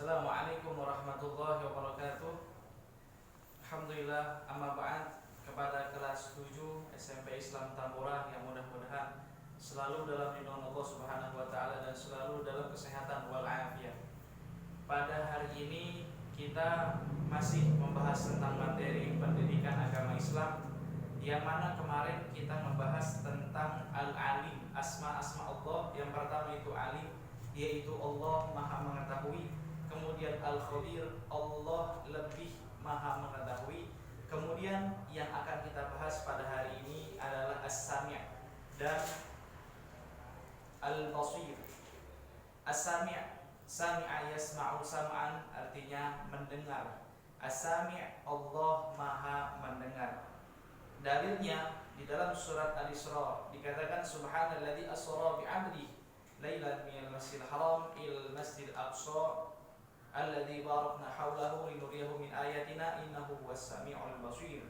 Assalamualaikum warahmatullahi wabarakatuh. Alhamdulillah, amma ba'd. Kepada kelas 7 SMP Islam Tambora yang mudah-mudahan selalu dalam lindungan Allah Subhanahu wa taala dan selalu dalam kesehatan wal afiat. Pada hari ini kita masih membahas tentang materi pendidikan agama Islam, yang mana kemarin kita membahas tentang Al-Alim, asma-asma Allah. Yang pertama itu Alim, yaitu Allah Maha Mengetahui. Kemudian Al-Khabir, Allah lebih Maha Mengetahui. Kemudian yang akan kita bahas pada hari ini adalah As-Sami' dan Al-Basir. As-Sami', sami'a yasma'u sam'an, artinya mendengar. As-Sami' Allah Maha mendengar. Dalilnya di dalam surat Al-Isra dikatakan subhanalladzi asra bi'abdihi lailan minal masjidil haram ilal masjidil aqsa alladzi barakna haulahu linuriyahu min ayatina innahu huwas samiul basir.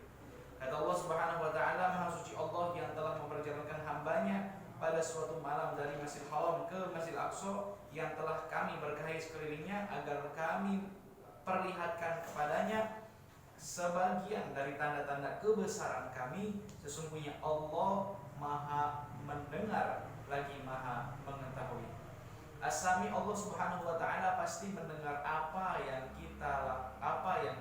Kata Allah Subhanahu wa taala, Maha suci Allah yang telah memperjalankan hambanya pada suatu malam dari Masjidil Haram ke Masjidil Aqsa yang telah kami berkahi sekelilingnya agar kami perlihatkan kepadanya sebagian dari tanda-tanda kebesaran kami. Sesungguhnya Allah Maha mendengar lagi Maha mengetahui. As-Sami, Allah Subhanahu wa taala pasti mendengar apa yang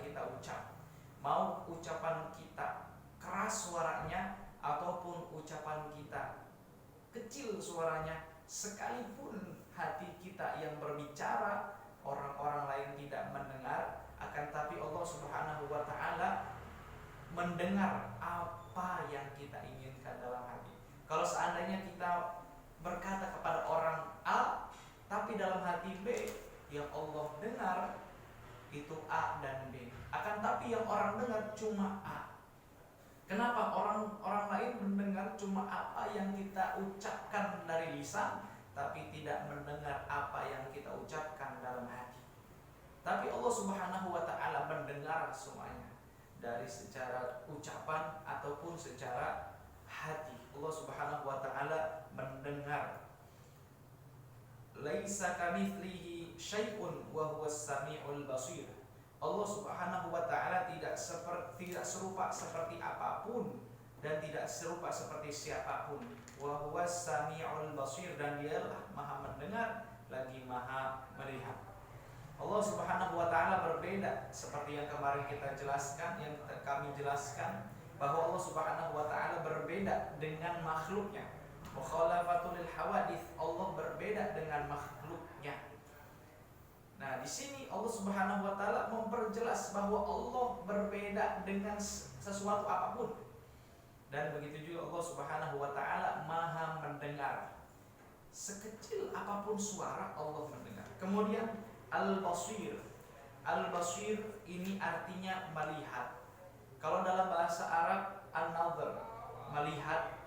kita ucap. Mau ucapan kita keras suaranya ataupun ucapan kita kecil suaranya, sekalipun hati kita yang berbicara orang-orang lain tidak mendengar, akan tapi Allah Subhanahu wa taala mendengar apa yang kita inginkan dalam hati. Kalau seandainya kita berkata kepada orang A tapi dalam hati B, yang Allah dengar itu A dan B. Akan tapi yang orang dengar cuma A. Kenapa orang lain mendengar cuma apa yang kita ucapkan dari lisan, tapi tidak mendengar apa yang kita ucapkan dalam hati? Tapi Allah Subhanahu wa taala mendengar semuanya, dari secara ucapan ataupun secara hati. Allah Subhanahu wa taala mendengar. Laisa kamitslihi syai'un wa huwas samiul basir. Allah Subhanahu wa taala tidak serupa seperti apapun dan tidak serupa seperti siapapun. Wa huwas samiul basir, dan Dialah Maha mendengar lagi Maha melihat. Allah Subhanahu wa taala berbeda seperti yang kemarin kita jelaskan, yang kami jelaskan, bahwa Allah Subhanahu wa taala berbeda dengan makhluknya. Mukhalafatul hawadits, Allah berbeda dengan makhluknya. Nah, di sini Allah Subhanahu wa taala memperjelas bahwa Allah berbeda dengan sesuatu apapun. Dan begitu juga Allah Subhanahu wa taala Maha mendengar. Sekecil apapun suara, Allah mendengar. Kemudian Al-Basir. Al-Basir ini artinya melihat. Kalau dalam bahasa Arab An-Nadhr, melihat.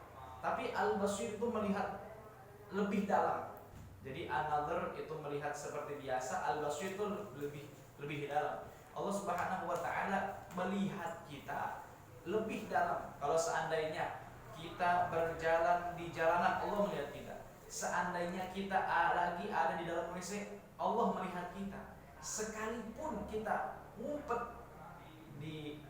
Tapi Al-Basir itu melihat lebih dalam. Jadi An-Nadhr itu melihat seperti biasa, Al-Basir itu lebih dalam. Allah Subhanahu wa taala melihat kita lebih dalam. Kalau seandainya kita berjalan di jalanan, Allah melihat kita. Seandainya kita lagi ada di dalam WC, Allah melihat kita. Sekalipun kita ngumpet di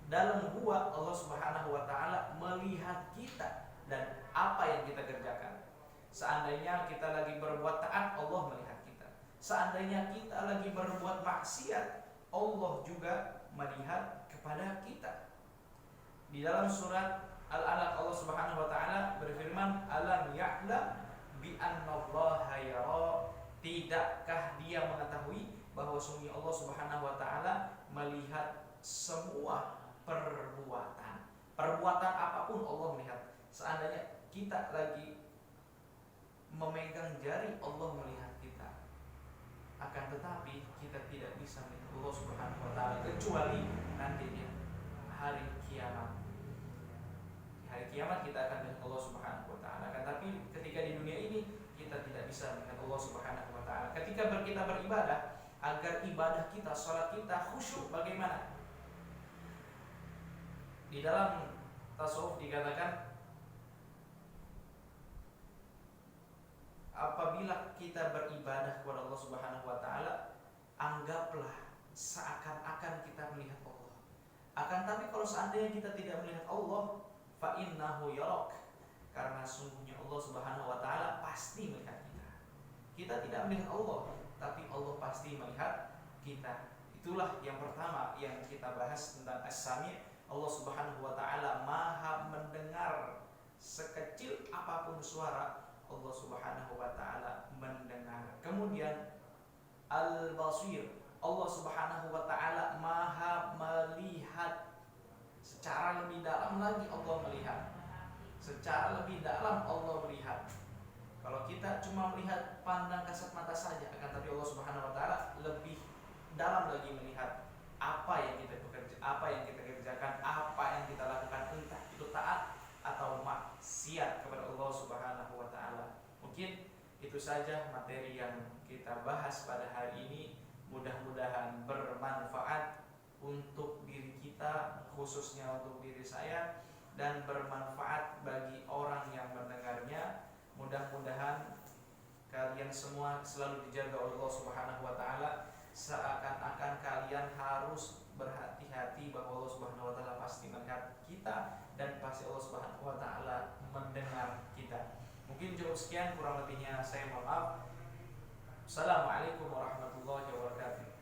dalam gua, Allah Subhanahu wa taala melihat kita dan apa yang kita kerjakan. Seandainya kita lagi berbuat taat, Allah melihat kita. Seandainya kita lagi berbuat maksiat, Allah juga melihat kepada kita. Di dalam surat Al-Alaq, Allah Subhanahu wa taala berfirman, "Alam ya'lam bi annallaha yara." Tidakkah dia mengetahui bahwa sungguh Allah Subhanahu wa taala melihat semua perbuatan. Perbuatan apapun Allah melihat. Seandainya kita lagi memegang jari, Allah melihat kita. Akan tetapi kita tidak bisa melihat Allah Subhanahu wa taala kecuali nantinya hari kiamat. Di hari kiamat kita akan melihat Allah Subhanahu wa taala. Akan tapi ketika di dunia ini kita tidak bisa melihat Allah Subhanahu wa taala. Ketika kita beribadah, agar ibadah kita, salat kita khusyuk, bagaimana? Di dalam tasawuf dikatakan apabila kita beribadah kepada Allah Subhanahu wa taala, seakan-akan kita melihat Allah. Akan tapi kalau seandainya kita tidak melihat Allah, fa innahu yarak, karena sungguhnya Allah Subhanahu wa taala pasti melihat kita. Kita tidak melihat Allah, tapi Allah pasti melihat kita. Itulah yang pertama yang kita bahas tentang As-Sami'. Allah Subhanahu wa taala Maha mendengar, sekecil apapun suara Allah Subhanahu wa taala mendengar. Kemudian Al-Basir, Allah Subhanahu wa taala Maha melihat. Secara lebih dalam lagi Allah melihat. Secara lebih dalam Allah melihat. Kalau kita cuma melihat pandang kasat mata saja, akan tapi Allah Subhanahu wa taala lebih dalam lagi melihat apa yang kita bekerja, apa yang kita kerjakan, apa yang kita lakukan, entah itu taat atau maksiat kepada Allah Subhanahu wa taala. Mungkin itu saja materi yang kita bahas pada hari ini. Mudah-mudahan bermanfaat untuk diri kita, khususnya untuk diri saya, dan bermanfaat bagi orang yang mendengarnya. Mudah-mudahan kalian semua selalu dijaga oleh Allah Subhanahu wa taala, seakan-akan kalian harus berhati-hati bahwa Allah Subhanahu wa taala pasti melihat kita dan pasti Allah Subhanahu wa taala mendengar kita. Mungkin cukup sekian, kurang lebihnya saya mohon maaf. Assalamualaikum warahmatullahi wabarakatuh.